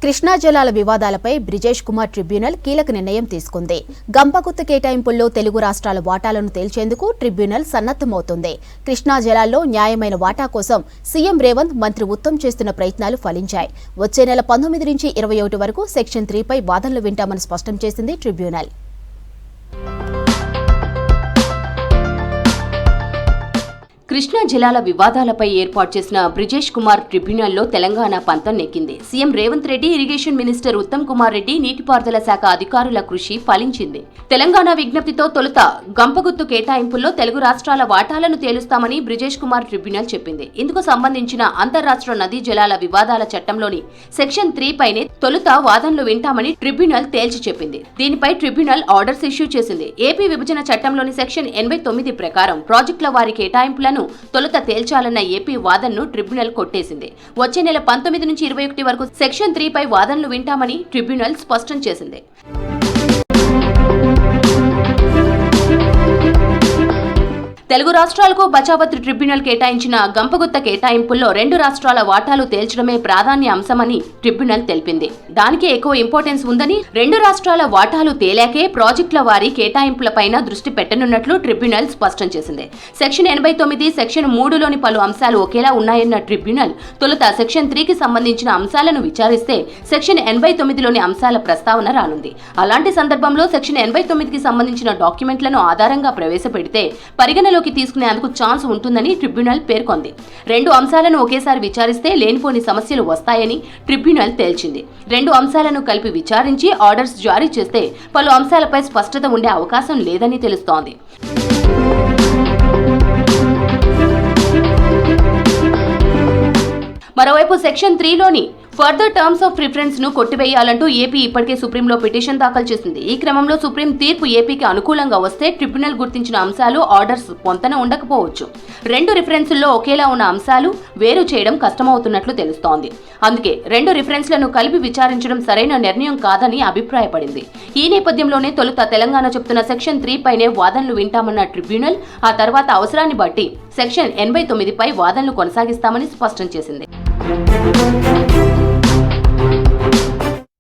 కృష్ణా జలాల వివాదాలపై బ్రిజేష్ కుమార్ ట్రిబ్యునల్ కీలక నిర్ణయం తీసుకుంది. గంపగుత్త కేటాయింపుల్లో తెలుగు రాష్ట్రాల వాటాలను తేల్చేందుకు ట్రిబ్యునల్ సన్నద్దమవుతోంది. కృష్ణా జలాల్లో న్యాయమైన వాటా కోసం సీఎం రేవంత్, మంత్రి ఉత్తమ్ చేస్తున్న ప్రయత్నాలు ఫలించాయి. వచ్చే నెల 19 నుంచి 21 వరకు సెక్షన్ 3పై వాదనలు వింటామని స్పష్టం చేసింది ట్రిబ్యునల్. కృష్ణా జలాల వివాదాలపై ఏర్పాటు చేసిన బ్రిజేష్ కుమార్ ట్రిబ్యునల్లో తెలంగాణ పంతం నెక్కింది. CM Revanth Reddy, irrigation minister Uttam Kumar Reddy, నీటిపారుదల శాఖ అధికారుల కృషి ఫలించింది. తెలంగాణ విజ్ఞప్తితో తొలుత గంపగుత్తు కేటాయింపుల్లో తెలుగు రాష్ట్రాల వాటాలను తేలుస్తామని బ్రిజేష్ కుమార్ ట్రిబ్యునల్ చెప్పింది. ఇందుకు సంబంధించిన అంతర్రాష్ట్ర నదీ జలాల వివాదాల చట్టంలోని సెక్షన్ 3 పైనే తొలుత వాదనలు వింటామని ట్రిబ్యునల్ తేల్చి చెప్పింది. దీనిపై ట్రిబ్యునల్ ఆర్డర్స్ ఇష్యూ చేసింది. ఏపీ విభజన చట్టంలోని సెక్షన్ 89 ప్రకారం ప్రాజెక్టుల వారి కేటాయింపులను తొలుత తేల్చాలన్న ఏపీ వాదనను ట్రిబ్యునల్ కొట్టేసింది. వచ్చే నెల 19 నుంచి 21 వరకు సెక్షన్ 3 పై వాదనలు వింటామని ట్రిబ్యునల్ స్పష్టం చేసింది. తెలుగు రాష్ట్రాలకు బచావత్ ట్రిబ్యునల్ కేటాయించిన గంపగుత్త కేటాయింపుల్లో 2 రాష్ట్రాల వాటాలు తేల్చడమే ప్రాధాన్య అంశమని ట్రిబ్యునల్ తెలిపింది. దానికే ఎక్కువ ఇంపార్టెన్స్ ఉందని, 2 రాష్ట్రాల వాటాలు తేలాకే ప్రాజెక్టుల వారి కేటాయింపులపైన దృష్టి పెట్టనున్నట్లు ట్రిబ్యునల్ స్పష్టం చేసింది. సెక్షన్ 89, సెక్షన్ 3లోని పలు అంశాలు ఒకేలా ఉన్నాయన్న ట్రిబ్యునల్ తొలుత సెక్షన్ 3కి సంబంధించిన అంశాలను విచారిస్తే సెక్షన్ 89లోని అంశాల ప్రస్తావన రానుంది. అలాంటి సందర్భంలో సెక్షన్ 89కి సంబంధించిన డాక్యుమెంట్లను ఆధారంగా ప్రవేశపెడితే పరిగణలో తీసుకునేందుకు ఛాన్స్ ఉంటుందని ట్రిబ్యునల్ పేర్కొంది. 2 అంశాలను ఒకేసారి విచారిస్తే లేనిపోని సమస్యలు వస్తాయని ట్రిబ్యునల్ తేల్చింది. 2 అంశాలను కలిపి విచారించి ఆర్డర్స్ జారీ చేస్తే పలు అంశాలపై స్పష్టత ఉండే అవకాశం లేదని తెలుస్తోంది. మరోవైపు సెక్షన్ 3లోని ఫర్దర్ టర్మ్స్ ఆఫ్ రిఫరెన్స్ ను కొట్టివేయాలంటూ ఏపీ ఇప్పటికే సుప్రీంలో పిటిషన్ దాఖలు చేసింది. ఈ క్రమంలో సుప్రీం తీర్పు ఏపీకి అనుకూలంగా వస్తే ట్రిబ్యునల్ గుర్తించిన అంశాలు, ఆర్డర్స్ పొంతన ఉండకపోవచ్చు. 2 రిఫరెన్సుల్లో ఒకేలా ఉన్న అంశాలు వేరు చేయడం కష్టమవుతున్నట్లు తెలుస్తోంది. అందుకే 2 రిఫరెన్స్లను కలిపి విచారించడం సరైన నిర్ణయం కాదని అభిప్రాయపడింది. ఈ నేపథ్యంలోనే తొలుత తెలంగాణ చెబుతున్న సెక్షన్ 3 పైనే వాదనలు వింటామన్న ట్రిబ్యునల్ ఆ తర్వాత అవసరాన్ని బట్టి సెక్షన్ 89 పై వాదనలు కొనసాగిస్తామని స్పష్టం చేసింది.